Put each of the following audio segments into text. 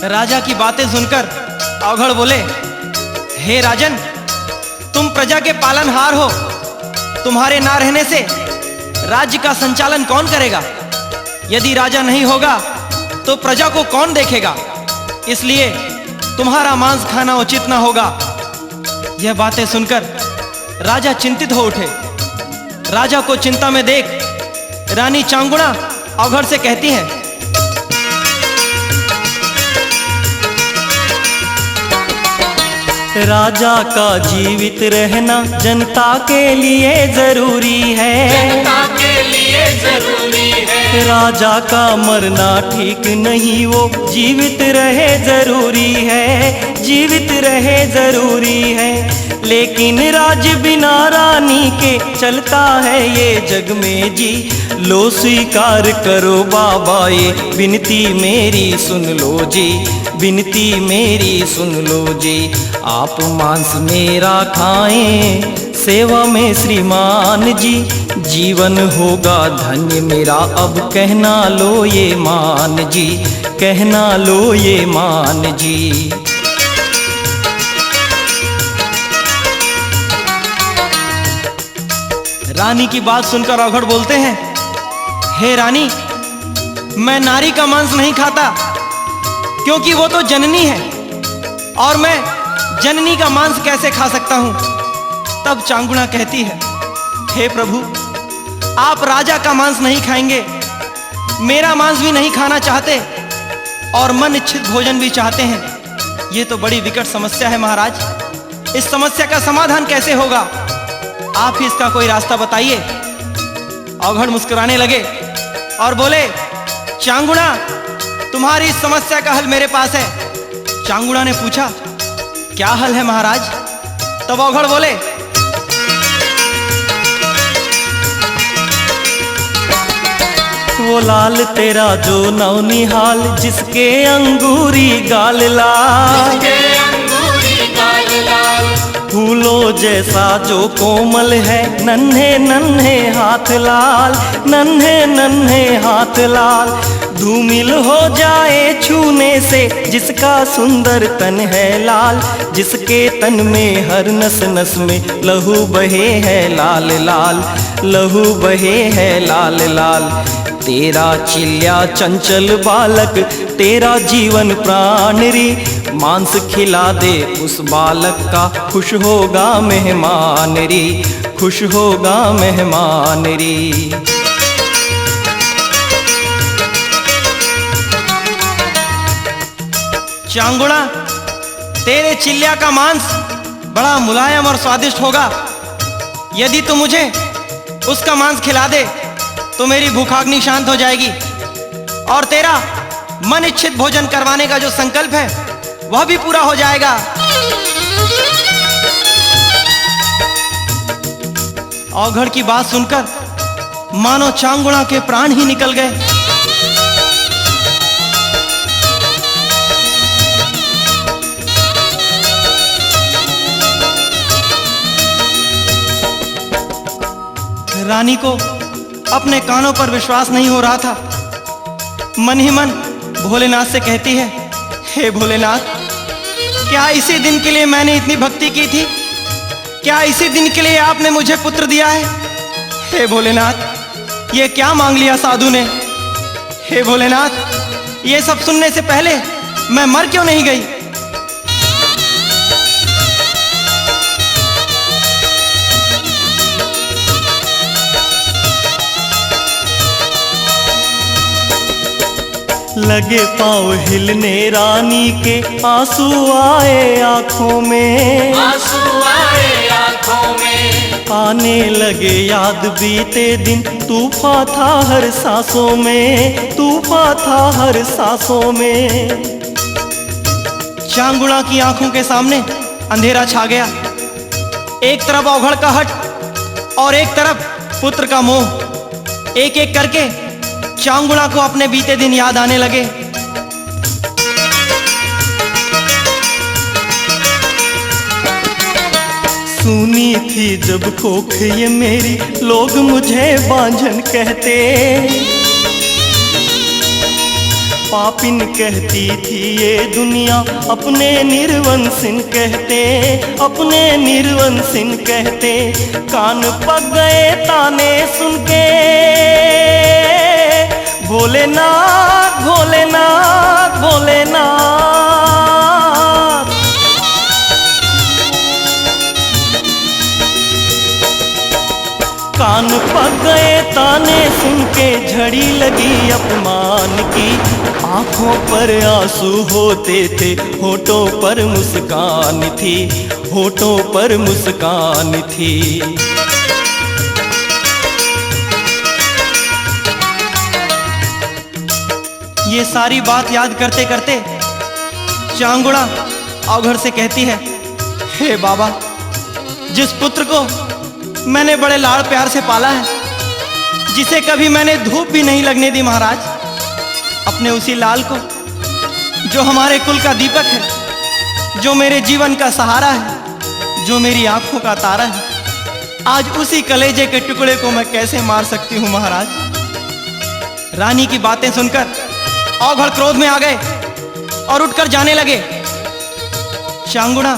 राजा की बातें सुनकर औघड़ बोले, हे राजन, तुम प्रजा के पालनहार हो। तुम्हारे ना रहने से राज्य का संचालन कौन करेगा? यदि राजा नहीं होगा तो प्रजा को कौन देखेगा? इसलिए तुम्हारा मांस खाना उचित ना होगा। यह बातें सुनकर राजा चिंतित हो उठे। राजा को चिंता में देख रानी चांगुणा औघड़ से कहती हैं, राजा का जीवित रहना जनता के लिए जरूरी है। जनता के लिए जरूरी है। राजा का मरना ठीक नहीं, वो जीवित रहे जरूरी है, जीवित रहे जरूरी है। लेकिन राज बिना रानी के चलता है ये जग में जी। लो स्वीकार करो बाबा ये विनती मेरी सुन लो जी, विनती मेरी सुन लो जी। आप मांस मेरा खाएं सेवा में श्रीमान जी, जीवन होगा धन्य मेरा अब कहना लो ये मान जी, कहना लो ये मान जी। रानी की बात सुनकर औघड़ बोलते हैं, हे रानी, मैं नारी का मांस नहीं खाता क्योंकि वो तो जननी है, और मैं जननी का मांस कैसे खा सकता हूं? तब चांगुणा कहती है, हे प्रभु, आप राजा का मांस नहीं खाएंगे, मेरा मांस भी नहीं खाना चाहते और मन इच्छित भोजन भी चाहते हैं। ये तो बड़ी विकट समस्या है महाराज। इस समस्या का समाधान कैसे होगा? आप ही इसका कोई रास्ता बताइए। औघड़ मुस्कुराने लगे और बोले, चांगुणा, तुम्हारी इस समस्या का हल मेरे पास है। चांगुणा ने पूछा, क्या हल है महाराज? तब औघड़ बोले, वो लाल तेरा जो नौनिहाल, जिसके अंगूरी गाल लाल, फूलों जैसा जो कोमल है, नन्हे नन्हे हाथ लाल, नन्हे नन्हे हाथ लाल। धूमिल हो जाए छूने से जिसका सुंदर तन है लाल, जिसके तन में हर नस नस में लहू बहे है लाल लाल, लहू बहे है लाल लाल। तेरा चिल्या चंचल बालक, तेरा जीवन प्राण री, मांस खिला दे उस बालक का, खुश होगा मेहमान री, खुश होगा मेहमान री। चांगुणा, तेरे चिल्या का मांस बड़ा मुलायम और स्वादिष्ट होगा। यदि तू मुझे उसका मांस खिला दे तो मेरी भूखाग्नि शांत हो जाएगी और तेरा मन इच्छित भोजन करवाने का जो संकल्प है वह भी पूरा हो जाएगा। औघड़ की बात सुनकर मानो चांगुणा के प्राण ही निकल गए। रानी को अपने कानों पर विश्वास नहीं हो रहा था। मन ही मन भोलेनाथ से कहती है, हे भोलेनाथ, क्या इसी दिन के लिए मैंने इतनी भक्ति की थी? क्या इसी दिन के लिए आपने मुझे पुत्र दिया है? हे भोलेनाथ, ये क्या मांग लिया साधु ने? हे भोलेनाथ, ये सब सुनने से पहले मैं मर क्यों नहीं गई? लगे पाँव हिलने रानी के, आंसू आए आंखों में, आंसू आए आंखों में। आने लगे याद बीते दिन, तूफान था हर सांसों में, तूफान था हर सांसों में। चांगुणा की आंखों के सामने अंधेरा छा गया। एक तरफ औघड़ का हट और एक तरफ पुत्र का मोह। एक एक करके चांगुणा को अपने बीते दिन याद आने लगे। सुनी थी जब कोख ये मेरी, लोग मुझे बांझन कहते। पापिन कहती थी ये दुनिया, अपने निर्वंशिन कहते, अपने निर्वंशिन कहते। कान पक गए ताने सुन के, भोलेनाथ भोलेनाथ भोलेनाथ। कान पक गए ताने सुन के, झड़ी लगी अपमान की। आंखों पर आंसू होते थे, होठों पर मुस्कान थी, होठों पर मुस्कान थी। ये सारी बात याद करते करते चांगुड़ा औघड़ से कहती है, हे बाबा, जिस पुत्र को मैंने बड़े लाड़ प्यार से पाला है, जिसे कभी मैंने धूप भी नहीं लगने दी महाराज, अपने उसी लाल को जो हमारे कुल का दीपक है, जो मेरे जीवन का सहारा है, जो मेरी आंखों का तारा है, आज उसी कलेजे के टुकड़े को मैं कैसे मार सकती हूँ महाराज। रानी की बातें सुनकर औघड़ क्रोध में आ गए और उठकर जाने लगे। चांगुड़ा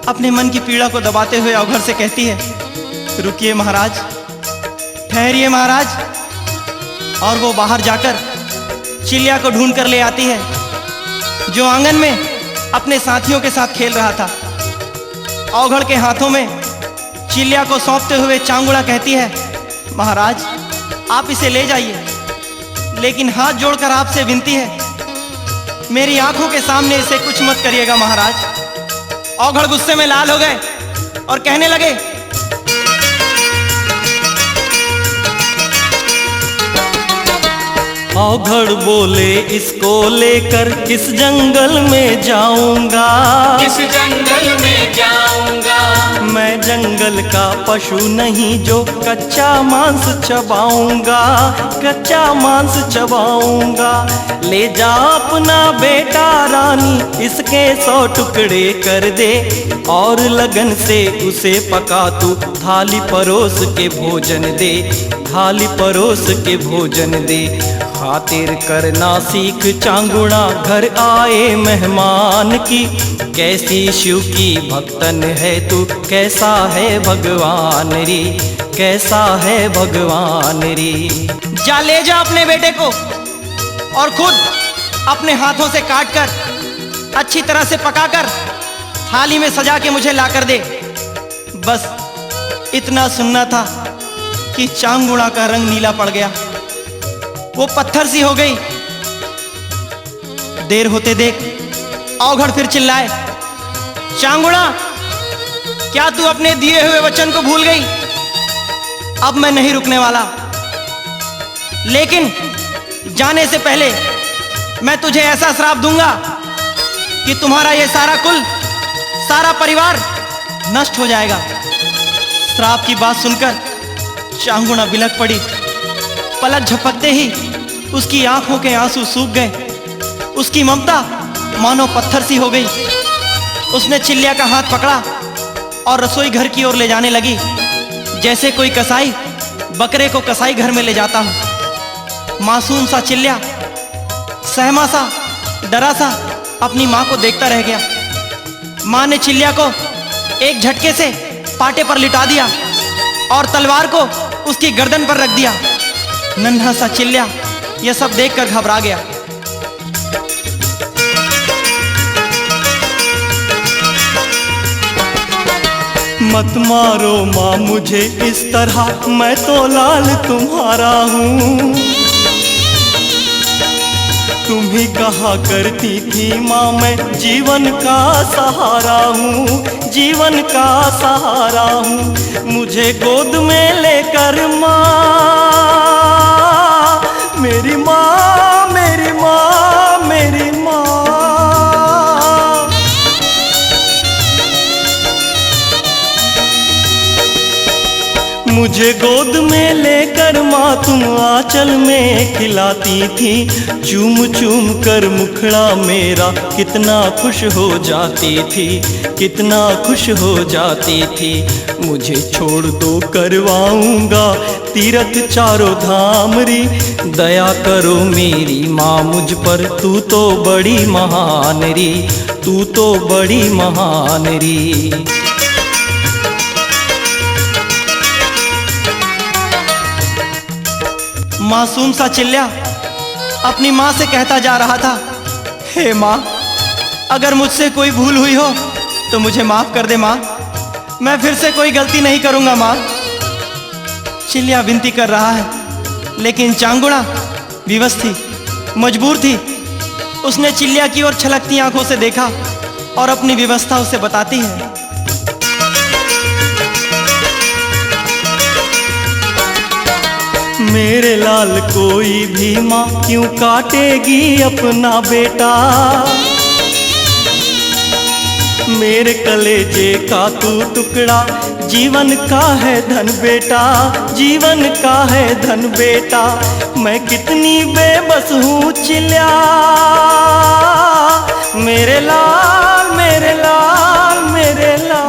अपने मन की पीड़ा को दबाते हुए औघड़ से कहती है, रुकिए महाराज, ठहरिए महाराज। और वो बाहर जाकर चिल्लिया को ढूंढ कर ले आती है, जो आंगन में अपने साथियों के साथ खेल रहा था। औघड़ के हाथों में चिल्लिया को सौंपते हुए चांगुड़ा कहती है, महाराज आप इसे ले जाइए, लेकिन हाथ जोड़कर आपसे विनती है, मेरी आंखों के सामने इसे कुछ मत करिएगा महाराज। औघड़ गुस्से में लाल हो गए और कहने लगे, औघड़ बोले, इसको लेकर किस जंगल में जाऊंगा, किस जंगल में जाऊंगा। मैं जंगल का पशु नहीं जो कच्चा मांस चबाऊंगा, कच्चा मांस चबाऊंगा। ले जा अपना बेटा रानी, इसके 100 टुकड़े कर दे, और लगन से उसे पका तू, थाली परोस के भोजन दे, थाली परोस के भोजन दे। खातिर करना सीख चांगुड़ा, घर आए मेहमान की। कैसी शिव की भक्तन है तू, कैसा है भगवान री, कैसा है भगवान री। जा ले जा अपने बेटे को और खुद अपने हाथों से काटकर अच्छी तरह से पकाकर थाली में सजा के मुझे लाकर दे। बस इतना सुनना था कि चांगुड़ा का रंग नीला पड़ गया, वो पत्थर सी हो गई। देर होते देख औघड़ फिर चिल्लाए, चांगुड़ा क्या तू अपने दिए हुए वचन को भूल गई? अब मैं नहीं रुकने वाला, लेकिन जाने से पहले मैं तुझे ऐसा श्राप दूंगा कि तुम्हारा ये सारा कुल, सारा परिवार नष्ट हो जाएगा। श्राप की बात सुनकर चांगुड़ा बिलक पड़ी। पलक झपकते ही उसकी आंखों के आंसू सूख गए, उसकी ममता मानो पत्थर सी हो गई। उसने चिल्लिया का हाथ पकड़ा और रसोई घर की ओर ले जाने लगी, जैसे कोई कसाई बकरे को कसाई घर में ले जाता हो। मासूम सा चिल्लिया सहमा सा, डरा सा अपनी माँ को देखता रह गया। माँ ने चिल्लिया को एक झटके से पाटे पर लिटा दिया और तलवार को उसकी गर्दन पर रख दिया। नन्हा सा चिल्लिया यह सब देखकर घबरा गया। मत मारो माँ मुझे इस तरह, मैं तो लाल तुम्हारा हूँ। तुम ही कहा करती थी माँ मैं जीवन का सहारा हूँ, जीवन का सहारा हूँ। मुझे गोद में लेकर माँ, मेरी माँ, मेरी माँ, मेरी माँ। मुझे गोद में लेकर माँ तुम आंचल में खिलाती थी, चूम चूम कर मुखड़ा मेरा कितना खुश हो जाती थी, कितना खुश हो जाती थी। मुझे छोड़ दो करवाऊंगा तीरथ चारों धाम री, दया करो मेरी माँ मुझ पर, तू तो बड़ी महान री, तू तो बड़ी महान री। मासूम सा चिल्ला अपनी माँ से कहता जा रहा था, हे माँ, अगर मुझसे कोई भूल हुई हो तो मुझे माफ कर दे माँ, मैं फिर से कोई गलती नहीं करूँगा माँ। चिल्ला विनती कर रहा है, लेकिन चांगुड़ा विवश थी, मजबूर थी। उसने चिल्ला की ओर छलकती आंखों से देखा और अपनी व्यवस्था उसे बताती है। मेरे लाल कोई भी माँ क्यों काटेगी अपना बेटा, मेरे कलेजे का तू टुकड़ा जीवन का है धन बेटा, जीवन का है धन बेटा। मैं कितनी बेबस हूँ चिल्ला, मेरे लाल मेरे लाल मेरे लाल।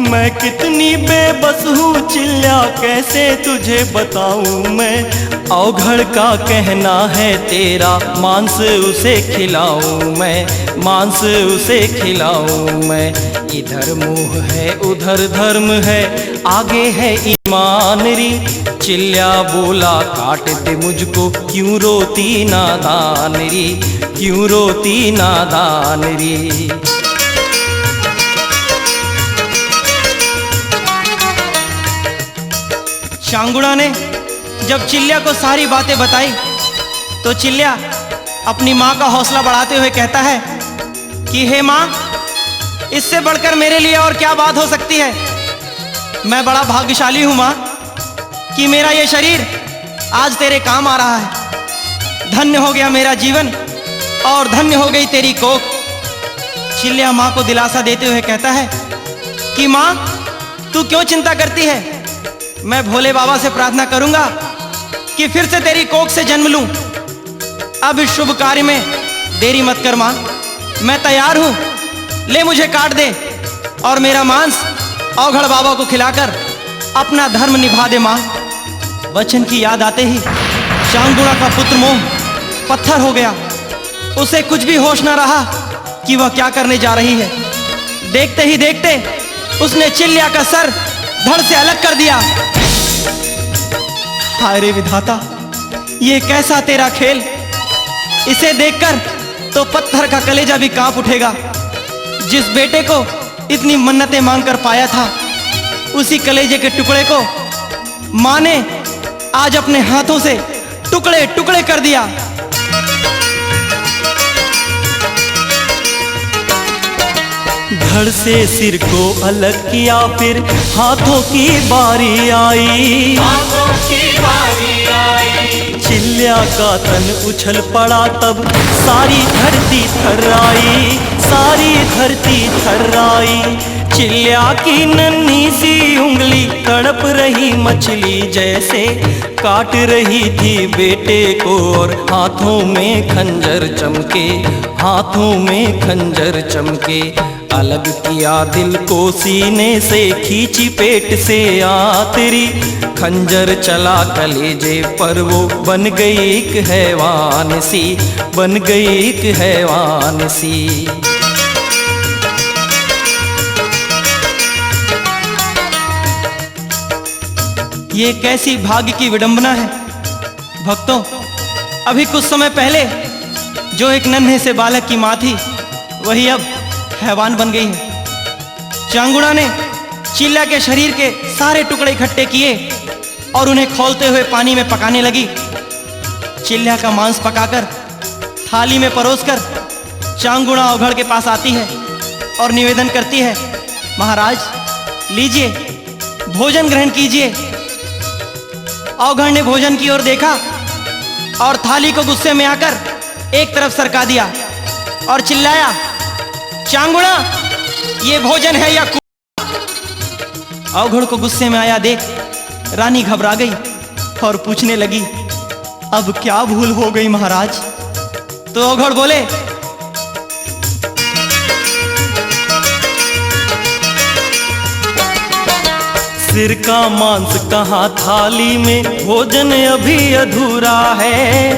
मैं कितनी बेबस हूँ चिल्ला, कैसे तुझे बताऊँ मैं, अवघड़ का कहना है तेरा, मांस उसे खिलाऊँ मैं, मांस उसे खिलाऊँ मैं। इधर मोह है उधर धर्म है, आगे है ईमान री। चिल्ला बोला काट दे मुझको, क्यों रोती नादान री, क्यों रोती नादान री। चांगुड़ा ने जब चिल्ला को सारी बातें बताई तो चिल्ला अपनी माँ का हौसला बढ़ाते हुए कहता है कि हे माँ, इससे बढ़कर मेरे लिए और क्या बात हो सकती है। मैं बड़ा भाग्यशाली हूँ माँ कि मेरा ये शरीर आज तेरे काम आ रहा है। धन्य हो गया मेरा जीवन और धन्य हो गई तेरी कोख। चिल्ला माँ को दिलासा देते हुए कहता है कि माँ, तू क्यों चिंता करती है, मैं भोले बाबा से प्रार्थना करूंगा कि फिर से तेरी कोख से जन्म लूं। अब इस शुभ कार्य में देरी मत कर मां, मैं तैयार हूं, ले मुझे काट दे और मेरा मांस अवघड़ बाबा को खिलाकर अपना धर्म निभा दे मां। वचन की याद आते ही चांगुड़ा का पुत्र मोह पत्थर हो गया। उसे कुछ भी होश न रहा कि वह क्या करने जा रही है। देखते ही देखते उसने चिल्ला का सर धड़ से अलग कर दिया। हाय रे विधाता, ये कैसा तेरा खेल, इसे देखकर तो पत्थर का कलेजा भी कांप उठेगा। जिस बेटे को इतनी मन्नतें मांगकर पाया था, उसी कलेजे के टुकड़े को मां ने आज अपने हाथों से टुकड़े टुकड़े कर दिया। धड़ से सिर को अलग किया, फिर हाथों की बारी आई, हाथों की बारी आई। चिल्ला का तन उछल पड़ा, तब सारी धरती थर्राई, सारी धरती थर्राई। चिल्ला की नन्ही सी उंगली तड़प रही मछली जैसे, काट रही थी बेटे को और हाथों में खंजर चमके, हाथों में खंजर चमके। अलग किया दिल को सीने से, खींची पेट से आतरी, खंजर चला कलेजे पर, वो बन गई एक हैवान सी, बन गई एक हैवान सी। ये कैसी भाग्य की विडंबना है भक्तों। अभी कुछ समय पहले जो एक नन्हे से बालक की माँ थी, वही अब हैवान बन गई है। चांगुड़ा ने चिल्ला के शरीर के सारे टुकड़े इकट्ठे किए और उन्हें खौलते हुए पानी में पकाने लगी। चिल्ला का मांस पकाकर थाली में परोसकर चांगुड़ा अवघड़ के पास आती है और निवेदन करती है, महाराज लीजिए, भोजन ग्रहण कीजिए। अवघड़ ने भोजन की ओर देखा और थाली को गुस्से में आकर एक तरफ सरका दिया। और चिल्लाया, चांगुड़ा, ये भोजन है या अवघड़ को गुस्से में आया देख रानी घबरा गई और पूछने लगी, अब क्या भूल हो गई महाराज? तो अवघड़ बोले, सिर का मांस कहाँ थाली में, भोजन अभी अधूरा है,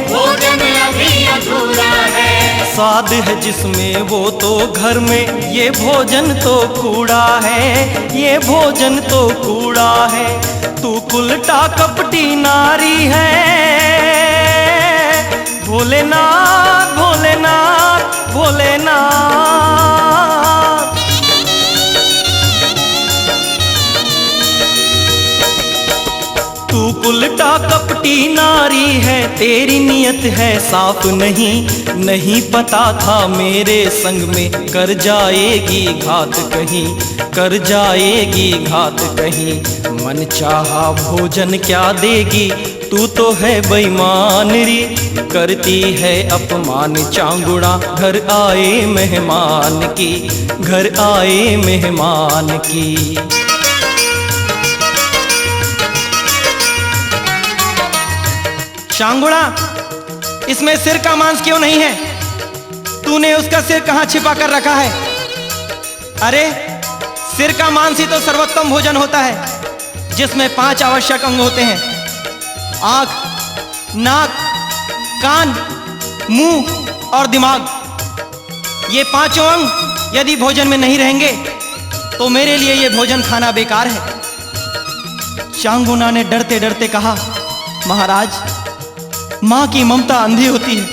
भोजन अभी अधूरा है। स्वाद है जिसमें वो तो घर में, ये भोजन तो कूड़ा है, ये भोजन तो कूड़ा है। तू उल्टा कपटी नारी है, भोलेनाथ भोलेनाथ भोलेनाथ। तू उल्टा कपटी नारी है, तेरी नियत है साफ नहीं, नहीं पता था मेरे संग में कर जाएगी घात कहीं, कर जाएगी घात कहीं। मन चाहा भोजन क्या देगी, तू तो है बेईमान री, करती है अपमान चांगुड़ा घर आए मेहमान की, घर आए मेहमान की। चांगुड़ा, इसमें सिर का मांस क्यों नहीं है? तूने उसका सिर कहां छिपा कर रखा है? अरे सिर का मांस ही तो सर्वोत्तम भोजन होता है, जिसमें 5 आवश्यक अंग होते हैं, आंख, नाक, कान, मुंह और दिमाग। ये 5 अंग यदि भोजन में नहीं रहेंगे तो मेरे लिए ये भोजन खाना बेकार है। चांगुना ने डरते डरते कहा, महाराज, मां की ममता अंधी होती है,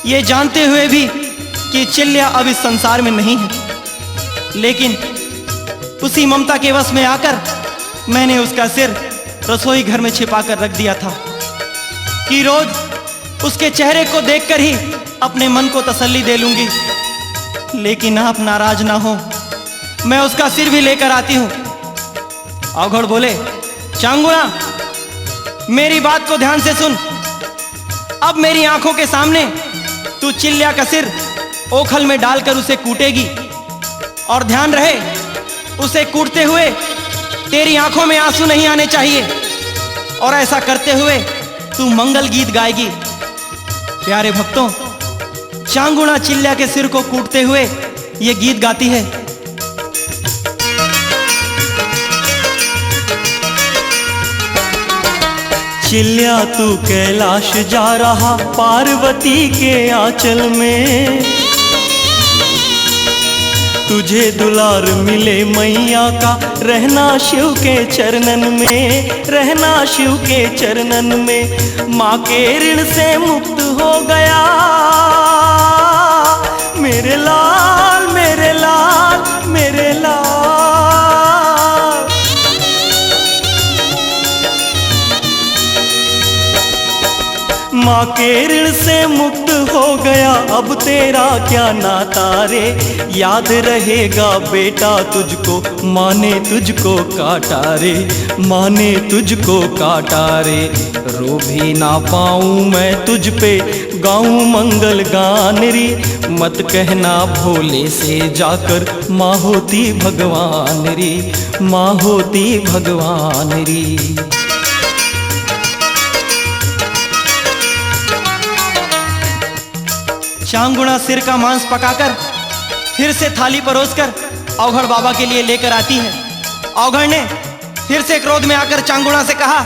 ये जानते हुए भी कि चिल्ल्या अब इस संसार में नहीं है, लेकिन उसी ममता के वश में आकर मैंने उसका सिर रसोई घर में छिपा कर रख दिया था कि रोज उसके चेहरे को देखकर ही अपने मन को तसल्ली दे लूंगी। लेकिन आप नाराज ना हो, मैं उसका सिर भी लेकर आती हूं। अवघड़ बोले, चांगुड़ा, मेरी बात को ध्यान से सुन। अब मेरी आंखों के सामने तू चिल्ल्या का सिर ओखल में डालकर उसे कूटेगी, और ध्यान रहे उसे कूटते हुए तेरी आंखों में आंसू नहीं आने चाहिए, और ऐसा करते हुए तू मंगल गीत गाएगी। प्यारे भक्तों, चांगुड़ा चिल्ल्या के सिर को कूटते हुए ये गीत गाती है। चिल्ल्या तू कैलाश जा रहा पार्वती के आंचल में, तुझे दुलार मिले मैया का, रहना शिव के चरणन में, रहना शिव के चरणन में। माँ के ऋण से मुक्त हो गया मेरे लाल, मेरे लाल, मेरे लाल। माँ के ऋण से मुक्त हो गया, अब तेरा क्या नाता रे, याद रहेगा बेटा तुझको, माँ ने तुझको काटा रे, माँ ने तुझको काटा रे। रो भी ना पाऊँ मैं तुझ पे, गाऊँ मंगल गान रे, मत कहना भोले से जाकर, माँ होती भगवान रे, माँ होती भगवान रे। चांगुड़ा सिर का मांस पकाकर फिर से थाली परोसकर अवघड़ बाबा के लिए लेकर आती है। अवघड़ ने फिर से क्रोध में आकर चांगुड़ा से कहा,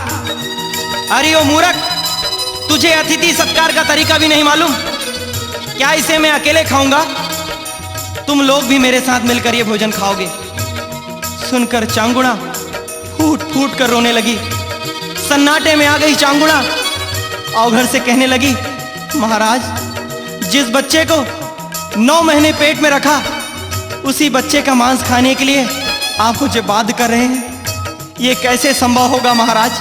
अरे ओ मूर्ख, तुझे अतिथि सत्कार का तरीका भी नहीं मालूम क्या? इसे मैं अकेले खाऊंगा? तुम लोग भी मेरे साथ मिलकर ये भोजन खाओगे। सुनकर चांगुड़ा फूट फूट कर रोने लगी। सन्नाटे में आ गई चांगुड़ा, अवघड़ से कहने लगी, महाराज, जिस बच्चे को 9 महीने पेट में रखा, उसी बच्चे का मांस खाने के लिए आप मुझे बाध्य कर रहे हैं, ये कैसे संभव होगा महाराज?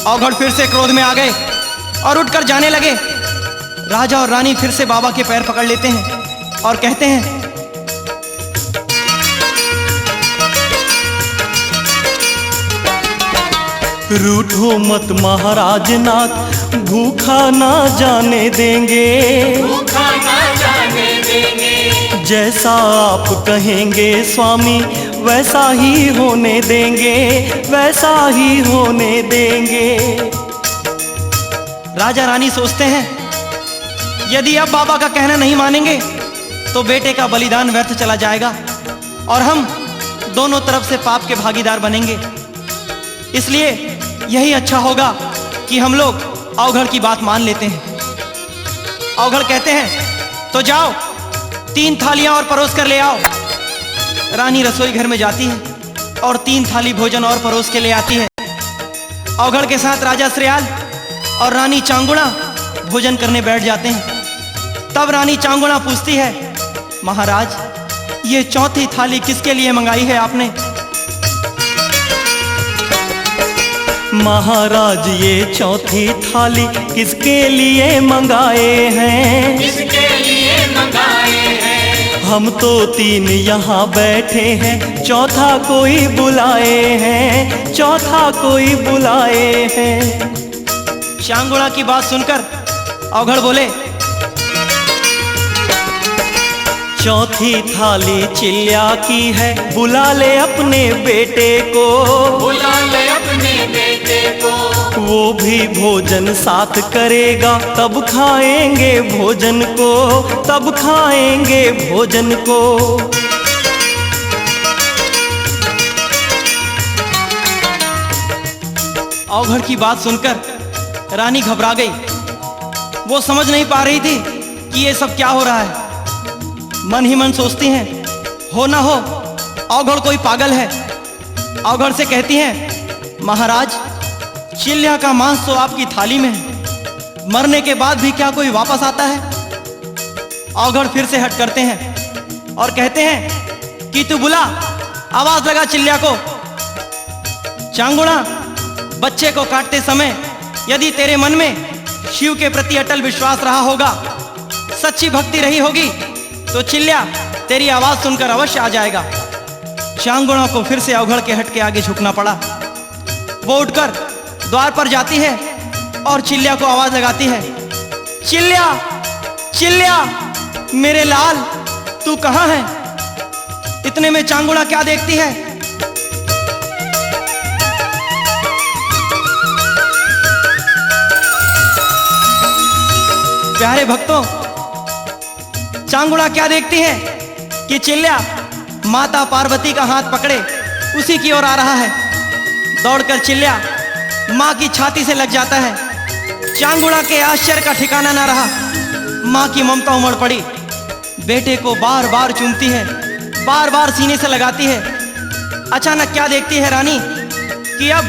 अवघड़ फिर से क्रोध में आ गए और उठकर जाने लगे। राजा और रानी फिर से बाबा के पैर पकड़ लेते हैं और कहते हैं, रूठो मत महाराज नाथ, भूखा ना जाने देंगे, भूखा ना जैसा आप कहेंगे स्वामी वैसा ही होने देंगे, वैसा ही होने देंगे। राजा रानी सोचते हैं यदि अब बाबा का कहना नहीं मानेंगे तो बेटे का बलिदान व्यर्थ चला जाएगा और हम दोनों तरफ से पाप के भागीदार बनेंगे। इसलिए यही अच्छा होगा कि हम लोग अवघड़ की बात मान लेते हैं। अवघड़ कहते हैं तो जाओ 3 थालियां और परोस कर ले आओ। रानी रसोई घर में जाती है और 3 थाली भोजन और परोस के ले आती है। अवघड़ के साथ राजा श्रेयाल और रानी चांगुड़ा भोजन करने बैठ जाते हैं। तब रानी चांगुड़ा पूछती है, महाराज ये 4थी थाली किसके लिए मंगाई है आपने? महाराज ये 4थी थाली किसके लिए मंगाए हैं? किसके लिए मंगाए हैं? हम तो 3 यहाँ बैठे हैं, 4था कोई बुलाए हैं, 4था कोई बुलाए हैं। चांगुड़ा की बात सुनकर अवघड़ बोले, 4थी थाली चिल्ल्या की है, बुला ले अपने बेटे को, बुला ले अपने बेटे को। वो भी भोजन साथ करेगा तब खाएंगे भोजन को, तब खाएंगे भोजन को। अवघड़ की बात सुनकर रानी घबरा गई। वो समझ नहीं पा रही थी कि ये सब क्या हो रहा है। मन ही मन सोचती हैं हो ना हो अवघड़ कोई पागल है। अवघड़ से कहती हैं, महाराज चिल्ल्या का मांस तो आपकी थाली में है, मरने के बाद भी क्या कोई वापस आता है? अवघड़ फिर से हट करते हैं और कहते हैं कि तू बुला, आवाज लगा चिल्ल्या को। चांगुड़ा बच्चे को काटते समय यदि तेरे मन में शिव के प्रति अटल विश्वास रहा होगा, सच्ची भक्ति रही होगी, तो चिल्ल्या तेरी आवाज सुनकर अवश्य आ जाएगा। चांगुड़ा को फिर से अवघड़ के हट के आगे झुकना पड़ा। वो उठकर द्वार पर जाती है और चिल्ल्या को आवाज लगाती है, चिल्ल्या चिल्ल्या मेरे लाल तू कहाँ है? इतने में चांगुड़ा क्या देखती है? प्यारे भक्तों, चांगुड़ा क्या देखती है कि चिल्ल्या माता पार्वती का हाथ पकड़े उसी की ओर आ रहा है। दौड़कर चिल्ल्या माँ की छाती से लग जाता है। चांगुड़ा के आश्चर्य का ठिकाना ना रहा। माँ की ममता उमड़ पड़ी। बेटे को बार बार चूमती है, बार बार सीने से लगाती है। अचानक क्या देखती है रानी कि अब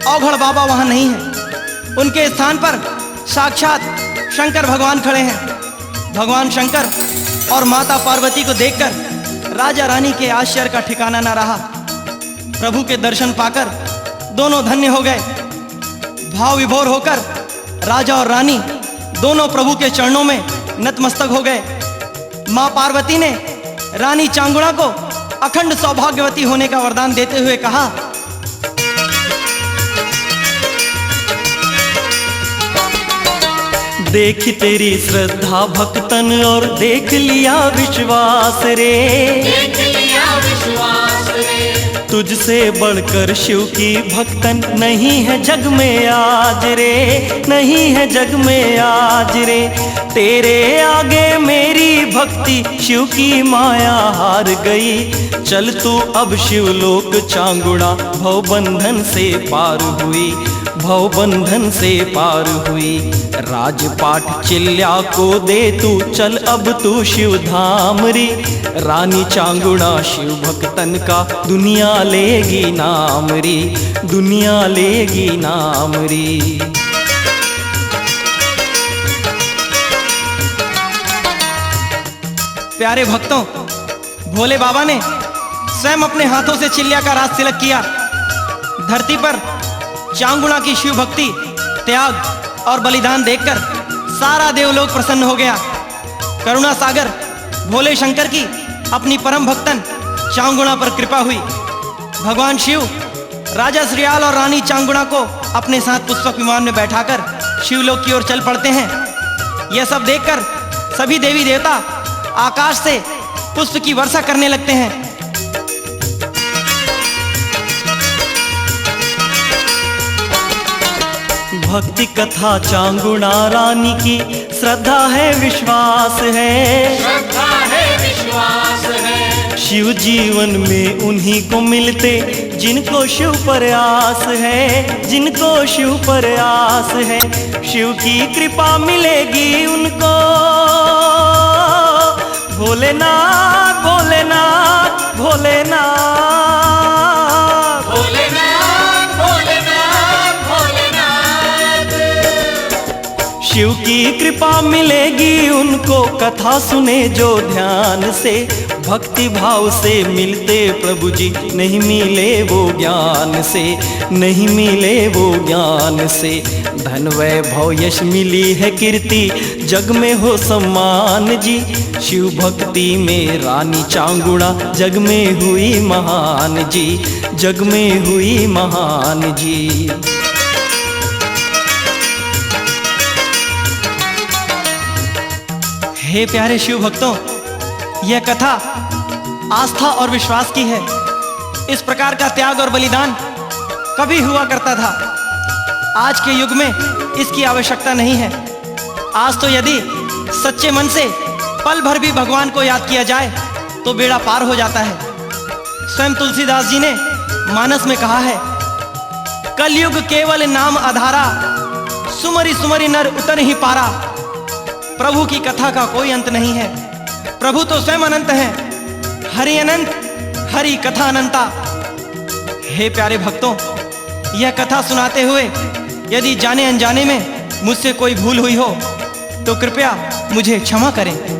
अवघड़ बाबा वहां नहीं है। उनके स्थान पर साक्षात शंकर भगवान खड़े हैं। भगवान शंकर और माता पार्वती को देखकर राजा रानी के आश्चर्य का ठिकाना ना रहा। प्रभु के दर्शन पाकर दोनों धन्य हो गए। भाव विभोर होकर राजा और रानी दोनों प्रभु के चरणों में नतमस्तक हो गए। मां पार्वती ने रानी चांगुड़ा को अखंड सौभाग्यवती होने का वरदान देते हुए कहा, देख तेरी श्रद्धा भक्तन और देख लिया विश्वास रे, देख लिया विश्वास रे। तुझसे बढ़कर शिव की भक्तन नहीं है जग में आज रे, नहीं है जग में आज रे। तेरे आगे मेरी भक्ति शिव की माया हार गई। चल तू अब शिवलोक चांगुड़ा, भव बंधन से पार हुई, भव बंधन से पार हुई। राजपाट चिल्ल्या को दे तू, चल अब तू शिव धाम री। रानी चांगुड़ा शिव भक्तन का दुनिया लेगी नाम री, दुनिया लेगी नाम री। प्यारे भक्तों, भोले बाबा ने स्वयं अपने हाथों से चिल्ल्या का राज तिलक किया। धरती पर चांगुड़ा की शिव भक्ति, त्याग और बलिदान देखकर सारा देवलोक प्रसन्न हो गया। करुणा सागर भोले शंकर की अपनी परम भक्तन चांगुड़ा पर कृपा हुई। भगवान शिव राजा श्रेयाल और रानी चांगुड़ा को अपने साथ पुष्पक विमान में बैठाकर शिवलोक की ओर चल पड़ते हैं। यह सब देखकर सभी देवी देवता आकाश से पुष्प की वर्षा करने लगते हैं। भक्ति कथा चांगुड़ा रानी की श्रद्धा है विश्वास है, श्रद्धा है विश्वास है। शिव जीवन में उन्हीं को मिलते जिनको शिव पर आस है, जिनको शिव पर आस है। शिव की कृपा मिलेगी उनको। भोलेनाथ भोलेनाथ भोलेनाथ भोलेनाथ भोलेनाथ भोलेनाथ। शिव की कृपा मिलेगी उनको। कथा सुने जो ध्यान से, भक्ति भाव से मिलते प्रभु जी। नहीं मिले वो ज्ञान से, नहीं मिले वो ज्ञान से। धन वैभव यश मिली है कीर्ति, जग में हो सम्मान जी। शिव भक्ति में रानी चांगुड़ा जग में हुई महान जी, जग में हुई महान जी। हे प्यारे शिव भक्तों, यह कथा आस्था और विश्वास की है। इस प्रकार का त्याग और बलिदान कभी हुआ करता था। आज के युग में इसकी आवश्यकता नहीं है। आज तो यदि सच्चे मन से पल भर भी भगवान को याद किया जाए तो बेड़ा पार हो जाता है। स्वयं तुलसीदास जी ने मानस में कहा है, कलयुग केवल नाम आधारा, सुमरि सुमरि नर उतर ही पारा। प्रभु की कथा का कोई अंत नहीं है। प्रभु तो स्वयं अनंत हैं। हरि अनंत, हरि कथा अनंता। हे प्यारे भक्तों, यह कथा सुनाते हुए यदि जाने अनजाने में मुझसे कोई भूल हुई हो तो कृपया मुझे क्षमा करें।